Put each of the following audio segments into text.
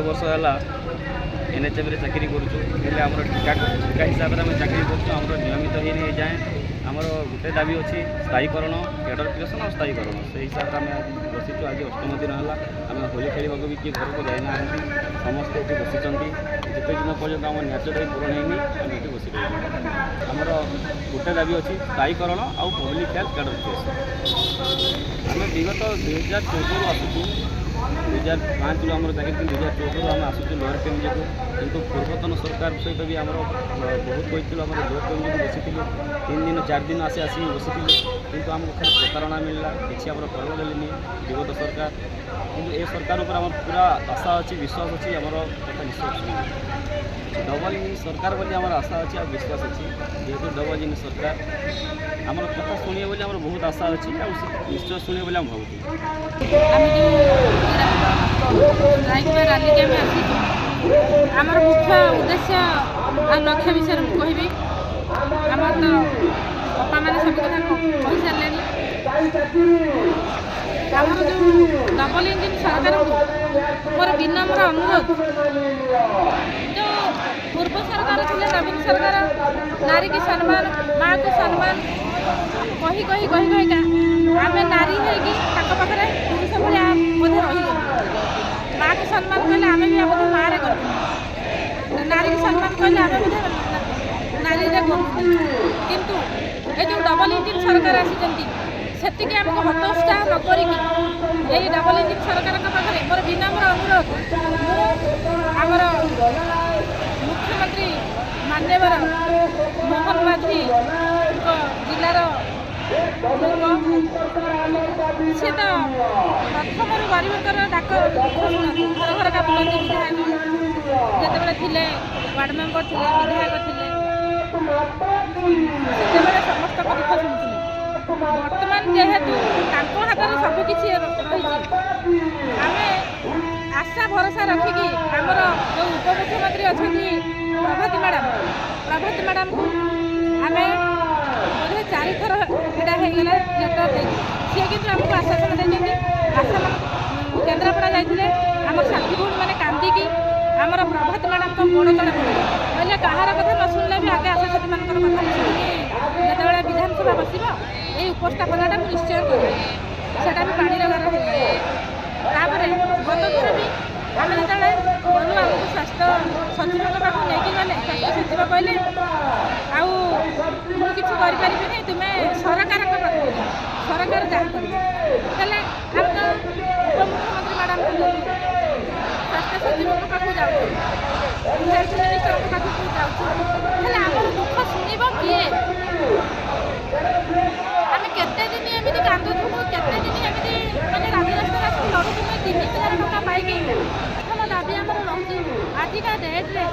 वर्ष है एनएचएम रे चाकरी करूँ ठिका हिसाब से आम चाकरी कर नियमित ही नहीं जाए आमर गोटे दाबी अच्छी स्थायीकरण कैडर क्रिएसन और स्थायीकरण से हिसाब से आम बसीचु आज अष्टम दिन है आम होली खेल भी किए घर को जाना समस्ते ये बसी जिते दिन पर्यटन आम न्यायटा पूरण होनी आम ये बस आमर गोटे दाबी अच्छी स्थायीकरण आउ पब्लिक हेल्थ कैडर क्रिएसन आम विगत 2014 आसुचु 2005 आम चाकरी 2014 आम आसुचु लोअर केमजी को किंतु पूर्वतन सरकार सहित भी आम बहुत कही आम लोअर केमजी को बसी 3 दिन 4 दिन आसी बसी किंतु आमको खाली प्रतारणा मिलला किसी आम फल देनी विगत सरकार किंतु ए सरकार उपर आम पूरा आशा अच्छी विश्वास अच्छी आम कथा विश्वास डबल इंजिन सरकार बोली आम आशा अच्छी आ विश्वास अच्छी जेहेतु डबल इंजिन सरकार आम कथा शुणे बोली आम बहुत आशा अच्छी निश्चय शुणे बोली आम आमर मुख्य उद्देश्य आ लक्ष्य विषय कहबी आमर तो बापा मैंने सब कथा कही सारे आमर जो डबल इंजिन सरकार मोर विनम्र अनुरोध जो पूर्व सरकार थे नवीन सरकार नारी की सम्मान माँ को सम्मान कही कही कही कहीका आम नारी होगी पाखे पुरुष भाया बोधे रहीगल माँ को सम्मान कहले आम भी बोधे माँ रे कर नारी की सम्मान कहले आम बोधे नारी रे किंतु ये जो डबल इंजिन सरकार आसी सेतिके आमको हतोत्साह न करिकी यही डबल इंजिन सरकार पाखे मोर विनम्र अनुरोध आमर मुख्यमंत्री मान्यवर मोहन माझी जिलार सी तो प्रथम गरीबकर डाक घर घर का बुलंदी विधायक जिते थे वार्ड मेम्बर थे विधायक थे से समस्त दुख शुणुले बर्तमान जेहेतु हाथ में सबकि रही आम आशा भरोसा रखिकी आमर जो उपमुख्यमंत्री अच्छा प्रभाती मैडम को आम बोधे 4 थर एटा होगला लेटर दे सी कि आमको आश्वासन देते आशा केन्द्रापड़ा जाते आम साथी भूण मैंने कांदिकी आमर प्रभात मैडम को गोड़ तले पड़े कहार कथा न शुणिले भी आगे आशा साथी मान कथा शुणिकी जो विधानसभा बस ये उपस्थापनाटा निश्चय करा भी पानी तापर गत थर भी आम जो गलु आमको स्वास्थ्य सचिव पाक नहीं गले स्वास्थ्य सचिव कहले आउ कि तुम्हें सरकार सरकार जहाँ कर उपमुख्यमंत्री मैडम स्वास्थ्य सचिव पाक जाऊँ हेल्थ मिनिस्टर पाक जाऊँ आम दुख शुणव किए आम केते दिन एमती कांदुथु केते दिन एमती मैंने राजरास्ता लड़ुथु 3000 टका पाई प्रथम दाबी आम रही आजिका डेट्रे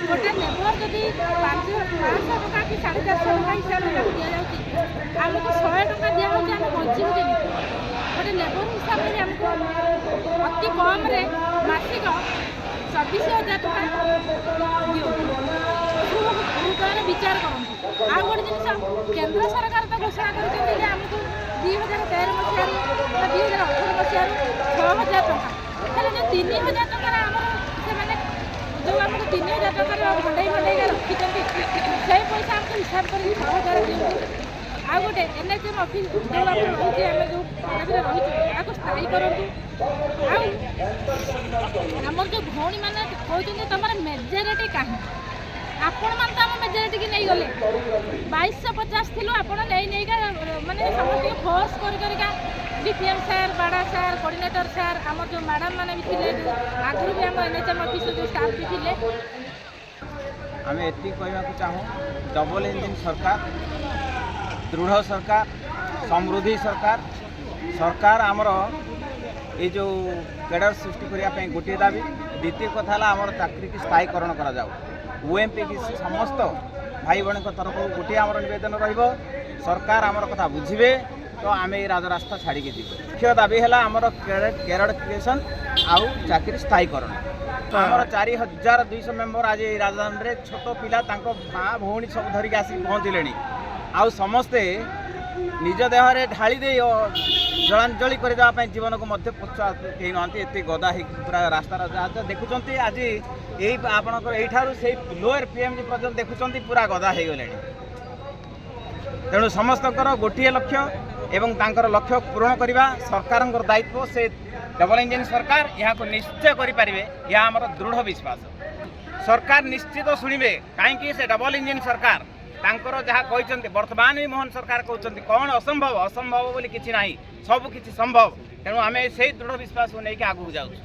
गोटे लेबर जदि 500 टका कि 450 टका हिसाब से दि जाऊँगी आमको 100 टका दिहूँ आम बचू केमी गोटे लेबर हिसाब से आमको अति कम मासिक 24,000 टका दिखाने विचार करूँ आ गोटे जिन केन्द्र सरकार तो घोषणा करमको 2013 मसीह 2018 मसीह 6,000 टका जो 3,000 टकर आम जो आमको 3,000 टकर भंडाई भंडाई रखी से पैसा आमको हिसाब कर 6,000 दिखाते आ गोटे एनएचएम ऑफिस जो आप रही आम जो पदवी रही आपको स्थायी करूँ आमर जो भौणी मैंने कहते तुम मेजोरिटी कहीं आपण मान तो आम मेजोरिटी की नहीं गले 2250 थी आप माने समस्त फोर्स करका डीपीएम सार बाड़ा सार कोऑर्डिनेटर सार आम जो मैडम मैंने भी थे आगुरी भी आम एनएचएम ऑफिस जो स्टाफ भी थे आम एति कहवाक चाहूँ डबल इंजिन सरकार दृढ़ सरकार समृद्धि सरकार आमर ये जो कैडर सृष्टि करने गोटे दाबी द्वितीय कथा आमर चाकरी की स्थायीकरण करा जाऊ ओएमपी की समस्त भाई भाई तरफ गोटे आमर नवेदन सरकार आमर कथा बुझे तो आम ये राजरास्ता छाड़ी जी मुख्य दाबी है आमर कैडर क्रिएसन आउ चाकरी स्थायीकरण आमर 4,200 मेम्बर आज राजधानी में छोट पिला माँ भौणी सब धरिक आसिक पहुँचले आउ समस्ते ନିଜ ଦେହରେ ଢାଳି ଦେଇ ଜଳାଞ୍ଜଳି କରିଦେବା ପାଇଁ ଜୀବନକୁ ମଧ୍ୟ ପଛୁଆ କେହି ନାହାନ୍ତି। ଏତେ ଗଦା ହେଇକି ପୁରା ରାସ୍ତାର ଯାହା ଦେଖୁଛନ୍ତି ଆଜି ଏଇ ଆପଣଙ୍କର ଏଇଠାରୁ ସେଇ ଲୋୟର PMG ପର୍ଯ୍ୟନ୍ତ ଦେଖୁଛନ୍ତି ପୁରା ଗଦା ହେଇଗଲେଣି। ତେଣୁ ସମସ୍ତଙ୍କର ଗୋଟିଏ ଲକ୍ଷ୍ୟ ଏବଂ ତାଙ୍କର ଲକ୍ଷ୍ୟ ପୂରଣ କରିବା ସରକାରଙ୍କର ଦାୟିତ୍ୱ। ସେ ଡବଲ ଇଞ୍ଜିନ୍ ସରକାର ଏହାକୁ ନିଶ୍ଚୟ କରିପାରିବେ, ଏହା ଆମର ଦୃଢ଼ ବିଶ୍ୱାସ। ସରକାର ନିଶ୍ଚିତ ଶୁଣିବେ, କାହିଁକି ସେ ଡବଲ ଇଞ୍ଜିନ୍ ସରକାର ତାଙ୍କର ଯାହା କହିଛନ୍ତି ବର୍ତ୍ତମାନ ବି ମୋହନ ସରକାର କହୁଛନ୍ତି କ'ଣ ଅସମ୍ଭବ ବୋଲି କିଛି ନାହିଁ, ସବୁ କିଛି ସମ୍ଭବ। ତେଣୁ ଆମେ ସେଇ ଦୃଢ଼ ବିଶ୍ୱାସକୁ ନେଇକି ଆଗକୁ ଯାଉଛୁ।